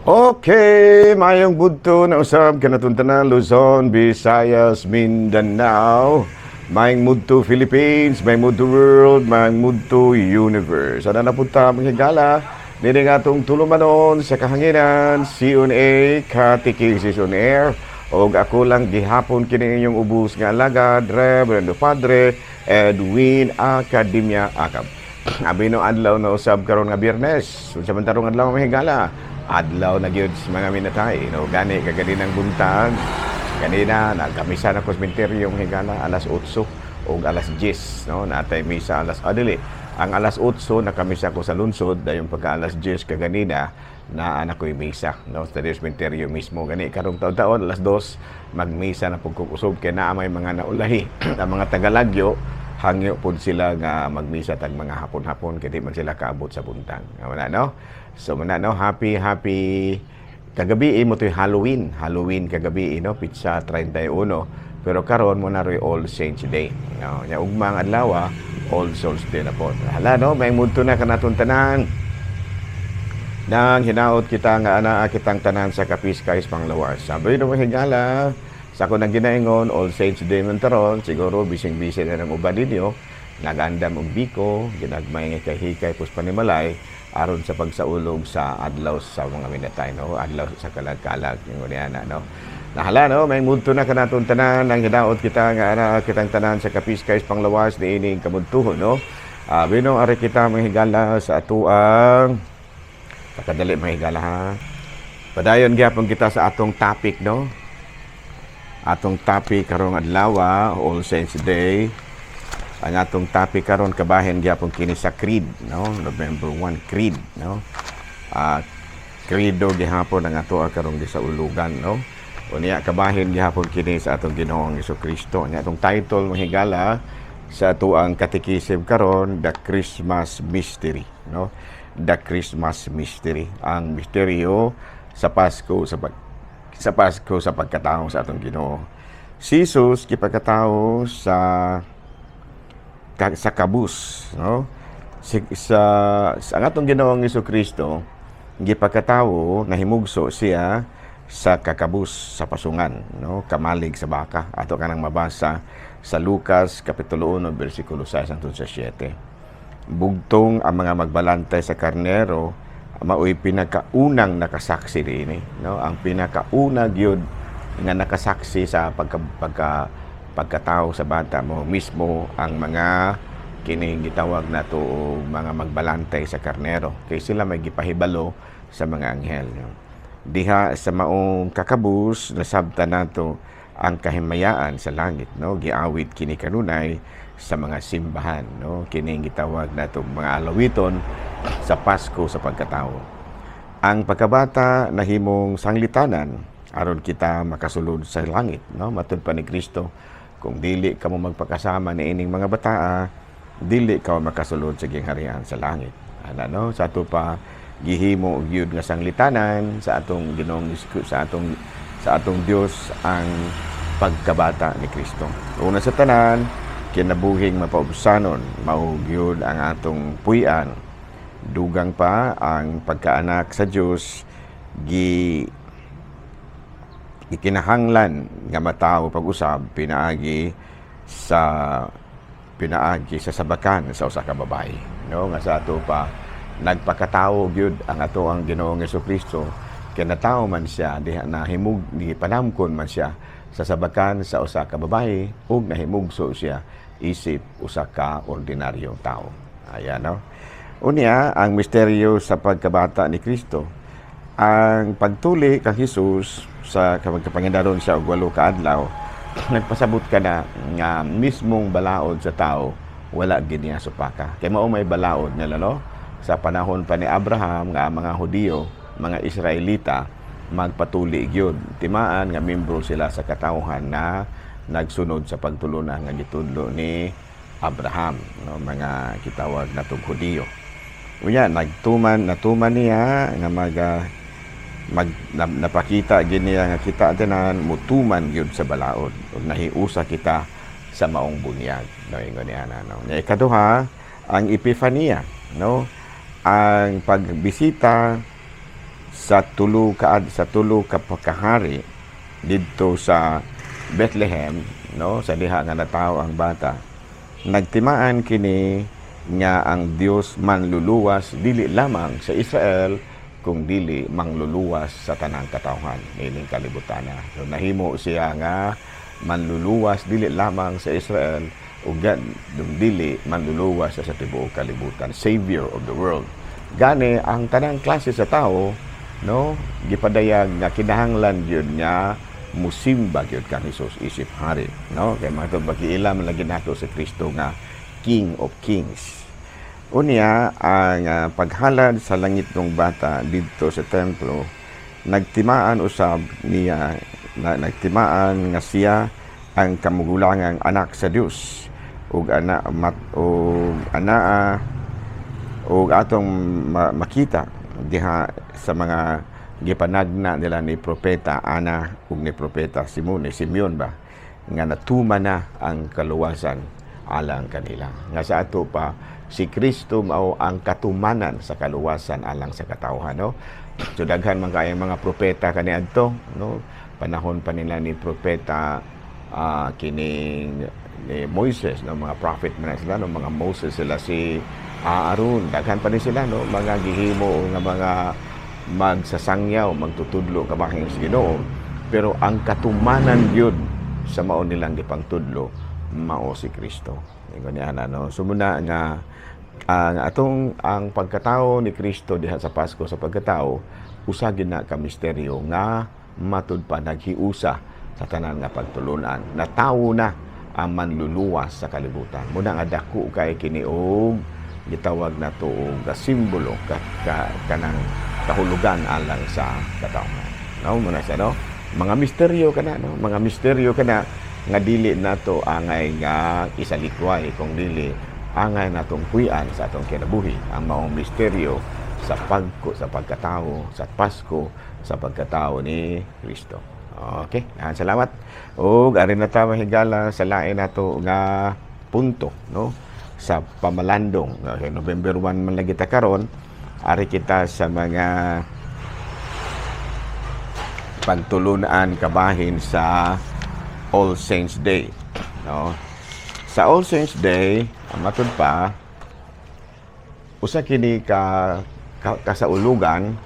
Okay, mayong budto na usab kanatuntanan Luzon, Visayas, Mindanao. Mayong mudto Philippines, mayong mudto world, mayong mudto universe. Ano na punta mga higala? Nini nga itong tulumanon sa kahanginan, CNA, Catechesis on Air. O ako lang gihapon kini inyong ubus nga alagad, Reverendo Padre, Edwin Academia Akab. Abi no adlaw na usab karon nga Biyernes. Samantarong adlaw mga higala. Adlaw na gyud sa mga minatay no gani kagani ng buntag kanina nagkamisa na kosmenteryong higala alas 8 o alas 10 no natay misa alas adili ang alas 8 nakamisa ko sa lungsod dayon pagka alas 10 kaganina na anak ko misa no sa kosmenteryo mismo gani karong taon-taon alas 2 magmisa na pagkukusob kay naa may mga naulahi ang mga tagalagyo hangyo pud sila nga magmisa tag mga hapon-hapon kay di man sila kaabot sa buntag wala no. So muna no, happy kagabi mo to Halloween kagabi no, pizza 31. Pero karon mo na roy All Saints Day. No, nya ugmang adlaw All Souls Day na po. Hala no, may mudto na kanaton tanan. Nang hinaot kita nga ana kitang tanan sa Kapiskay's Panglawas. Sabi no higala sa ko nang ginaingon All Saints Day man taron, siguro bising-bising na ng uban ninyo. Nagandam og biko, ginagmay nga hikay pus panimalay aron sa pagsaulog sa adlaw sa mga minatay no adlaw sa kalag-kalag ning uniana no nahala no may mudto na kanaton tanan nang hidaot kita nga ana kitang tanan sa Kapiskay's Panglawas niining kamudtuhon no bino ari kita mahigala sa atuang pakadali mahigala ha padayon gyapon kita sa atong topic no atong topic karong adlaw All Saints Day. Ang atong topic karon kabahin gyapon kini sa creed no November 1 creed no credo gihapon ang ato karong gisaulugan no unya kabahin gihapon kini sa atong Ginoong Jesucristo nya atong title mahigala sa ato ang catechism karon the Christmas mystery no the Christmas mystery ang misteryo sa Pasko sa Pasko sa pagkatao sa atong Ginoo si Jesus gipagkatao sa kabus no sa atong Ginoong Jesucristo gipagkatawo nahimugso siya sa kakabus sa pasungan no kamalig sa baka ato kanang mabasa sa Lucas kapitulo 1 bersikulo 6 hangtod sa 7 bugtong ang mga magbalantay sa karnero maoy pinakaunang nakasaksi dinhi no ang pinakauna gyud nga nakasaksi sa pagkatao sa bata mo mismo ang mga kining gitawag nato mga magbalantay sa karnero kay sila may gipahibalo sa mga anghel diha sa maong kakabus nasabtan nato ang kahimayaan sa langit no giawit kini kanunay sa mga simbahan no kining gitawag nato mga alawiton sa Pasko sa pagkatao ang pagkabata nahimong sanglitanan aron kita makasulod sa langit no matud pa ni Kristo kung dili ka mo magpakasama ni ining mga bataa, dili ka makasulod sa gingharian sa langit. Ana no, sa ato pa gihimo og yun nga sanglitanan sa atong Ginoong sa atong Dios ang pagkabata ni Kristo. Una sa tanan, kinabuhing mapaubsanon, mao gyud ang atong puy-an. Dugang pa ang pagkaanak sa Dios ikinahanglan nga matawo pag-usab pinaagi sa sabakan sa usa ka babae no nga sa ato pa nagpakatawo gyud ang ato ang Ginoong Jesucristo kay natawo man siya diha nahimug ni panamkon man siya sa sabakan sa usa ka babae ug nahimugso siya isip usa ka ordinaryong tao ayan no unya ang misteryo sa pagkabata ni Kristo ang pagtuli kang Hesus sa kapanginaron siya og 8 ka adlaw nagpasabot ka na nga mismong balaod sa tao wala gid niya supaka kay mao may balaod nila no sa panahon pa ni Abraham nga mga Hudiyo mga Israelita magpatuli gyud timaan nga membro sila sa katawhan na nagsunod sa pagtulunan nga gitudlo ni Abraham no mga kitawag natong Hudiyo unya natuman niya nga napakita gid niya nga kita tanan mutuman gyud sa balaod ug nahiusa kita sa maong bunyag no ingon niya no nya ikaduha ang Epifania no ang pagbisita sa tulo ka pagkahari didto sa Bethlehem, no, sa diha nga natawo ang bata, nagtimaan kini nga ang Dios manluluwas dili lamang sa Israel kung dili mangluluwas sa tanang katawhan nining kalibutan. So nahimo siya nga manluluwas dili lamang sa Israel ug dili manluluwas sa tibuok kalibutan, Savior of the world. Gani ang tanang klase sa tao, no, gipadayag nga kinahanglan gyud nga musimba gyud kang Hesus isip hari, no, kay mga bagiilam lagi nato si Kristo nga King of Kings. Unya ang paghalad sa langit ng bata dito sa templo, nagtimaan usab niya nagtimaan nga siya ang kamugulangang anak sa Dios ug ug atong makita diha sa mga gipanagna nila ni propeta Ana ug ni propeta Simeon ba nga natuma na ang kaluwasan alang kanila. Nga sa ato pa si Kristo mao ang katumanan sa kaluwasan alang sa katawhan, no? So daghan man kay mga propeta kaniadto, no? Panahon pa nila ni propeta kining ni Moises, no, mga prophet man sila, no, mga Moses sila, si Aaron, daghan pa ni sila, no, mga gihimo nga mga magsasangyaw, magtutudlo kabahing sa Ginoo. Pero ang katumanan gyud sa mao nilang gipangtudlo mao si Kristo. Ingon niya no. Sumuna nga ang pagkatao ni Kristo diha sa Pasko sa pagkatao usagin na ka misteryo nga matud pa naghiusa sa tanan nga pagtulunan. Natawo na ang manluluwas sa kalibutan. Muna nga dako kay kini og gitawag nato og simbolo kanang kahulugan alang sa katawhan. No, muna siya, no. Mga misteryo kana, no, mga misteryo kana nga dili nato angay nga isalikway kung dili angay natong kuy-an sa atong kinabuhi ang maong misteryo sa pagkatao sa Pasko sa pagkatao ni Kristo. Okay, salamat. Ug ari na ta mahigala sa lain nato nga punto, no, sa pamalandong. Okay, November 1 man lagi ta karon, ari kita sa mga pagtulunan kabahin sa All Saints Day, no. Sa All Saints Day, matud pa usa kini kasaulugan.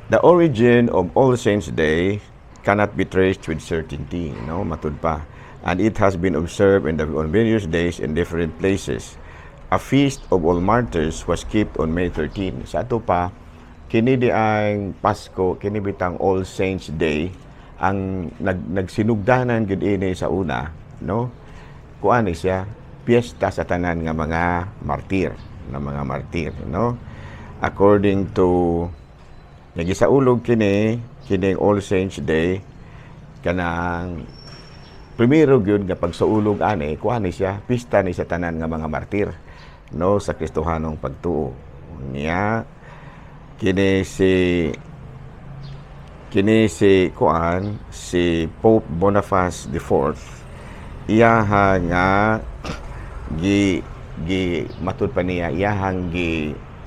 The origin of All Saints Day cannot be traced with certainty, no, matud pa, and it has been observed on various days in different places. A feast of all martyrs was kept on May 13. Sa ato pa, kini di ang Pasko, kini bitang All Saints Day, ang nagsinugdanan gud ini sa una, no? Kuan siya, piyesta sa tanan nga mga martir, no? According to nagisaulog kini All Saints Day kanang primero gyud nga pagsaulog ani, kuan siya, pista ni sa tanan nga mga martir, no, sa Kristohanong pagtuo niya. Kini si Pope Boniface IV, iyaha nga matud pa niya, iyahang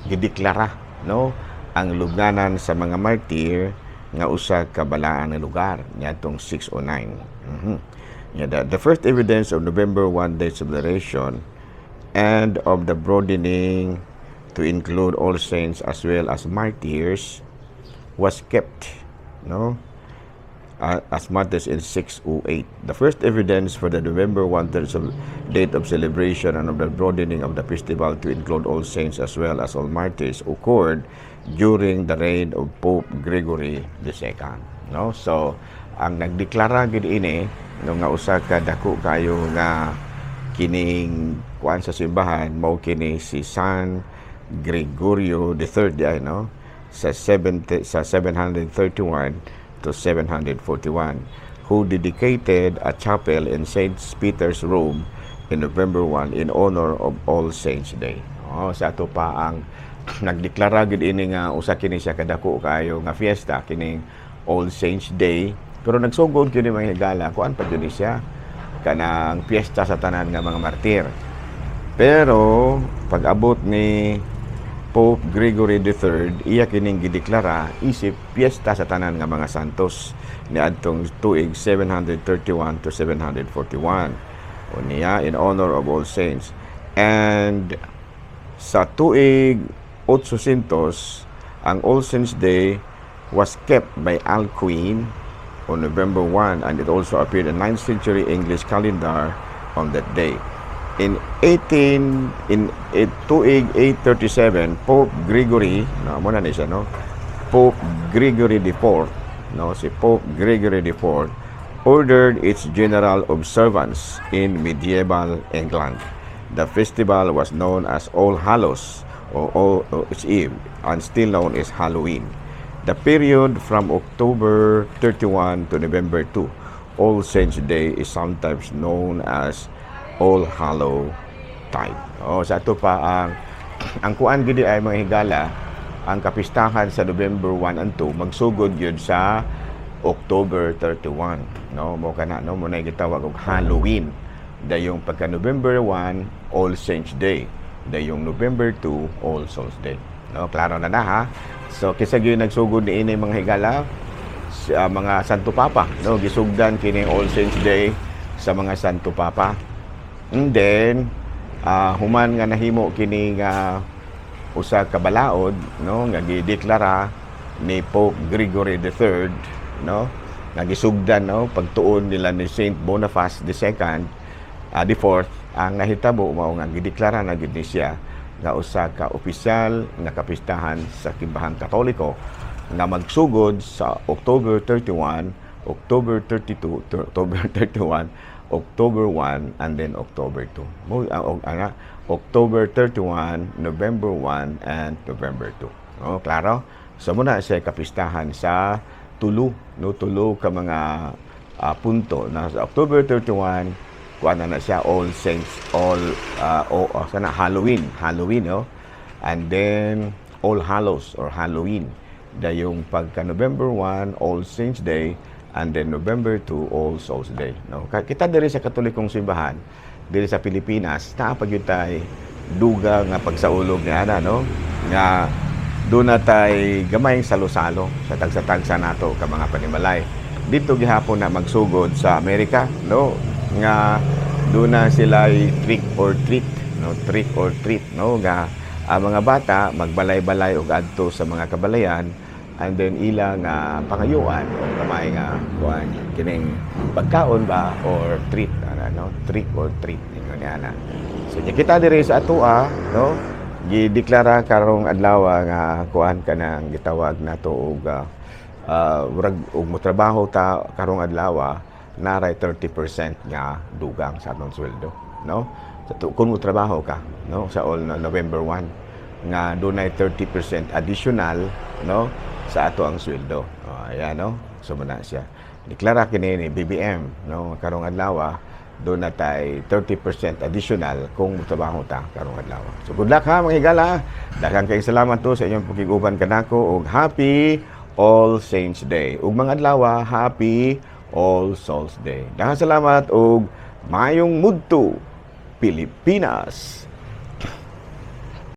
gideklara, no, ang lubnganan sa mga martir nga usa ka balaan nga lugar niadtong 609. The first evidence of November 1 Day celebration and of the broadening to include all saints as well as martyrs was kept, no, as martyrs in 608. The first evidence for the November 1 date of celebration and of the broadening of the festival to include all saints as well as all martyrs occurred during the reign of Pope Gregory II. No? So, ang nagdeklara gid ini no, nga usa ka dako kayo nga kining kuan sa simbahan mao kini si San Gregorio III ay, no, sa 731 to 741, who dedicated a chapel in St. Peter's, Rome in November 1 in honor of All Saints Day. Sa ato pa ang nagdeklara gid ini nga usa kini siya kadako kayo nga fiesta kining All Saints Day, pero nagsugod kini mga higala kuan pa gyud siya kanang fiesta sa tanan nga mga martir. Pero pag-abot ni Pope Gregory III iya kining gideklara isip piyesta sa tanan nga mga santos niadtong tuig 731 to 741 o niya in honor of all saints. And sa tuig 800 ang All Saints Day was kept by Alcuin on November 1, and it also appeared in 9th century English calendar on that day. In tuig 837, Pope Gregory, muna na siya, no? Pope Gregory IV, no? Si Pope Gregory IV ordered its general observance in medieval England. The festival was known as All Hallows or All Eve, and still known as Halloween. The period from October 31 to November 2, All Saints Day, is sometimes known as All Hallow Tide. Sa ato pa ang kuan gidi ay mga higala, ang kapistahan sa November 1 and 2 magsugod yun sa October 31, no? Mo kana, no, mo na gitawag og Halloween. Dayong pagka November 1 All Saints Day, dayong November 2 All Souls Day. No, klaro na ha. So kisa gyud nagsugod ni ini mga higala sa mga Santo Papa, no, gisugdan kini All Saints Day sa mga Santo Papa. And then human nga nahimo kini nga usa ka balaod, no, nga gideklara ni Pope Gregory III, no, nga gisugdan, no, pagtuon nila ni Saint Boniface II, the fourth, ang nahitabo mao nga gideklara na gid ni siya nga usa ka opisyal nga kapistahan sa Kimbahang Katoliko nga magsugod sa October 31, October 32, October 31, October 1, and then October 2. October 31, November 1, and November 2. No, klaro? So muna siya kapistahan sa tulo, no, tulo ka mga punto na sa October 31 kuan na siya All Saints, sana Halloween, no? And then All Hallows or Halloween. Dayong pagka November 1 All Saints Day, and then November 2 All Souls Day, no? Kita diri sa Katolikong simbahan diri sa Pilipinas naa pa gyud tay duga nga pagsaulog ni ana, no, nga do na tay gamay salo-salo sa tagsa-tagsa nato ka mga panimalay dito gihapon na magsugod sa Amerika, no, nga do na sila trick or treat, no, trick or treat, no, nga ang mga bata magbalay-balay og adto sa mga kabalayan, and then ilang pangayuan o kamay nga kuan kining pagkaon ba or treat, ano, trick or treat ninyo niana. So kita diri sa atoa, no, gideklara karong adlaw nga kuan kanang gitawag nato og motrabaho ta karong adlaw naray 30% nga dugang sa atong sweldo, no. So kung mo trabaho ka, no, sa all November 1 nga dunay 30% additional, no, sa ato ang sweldo. Ayan, no. So muna siya. Deklara kini ni BBM, no, karong adlaw doon na tay 30% additional kung trabaho ta karong adlaw. So good luck ha mga higala. Daghang kay salamat to sa inyong pagkiguban kanako og Happy All Saints Day. Ug mga adlaw Happy All Souls Day. Daghang salamat og maayong mudto Pilipinas.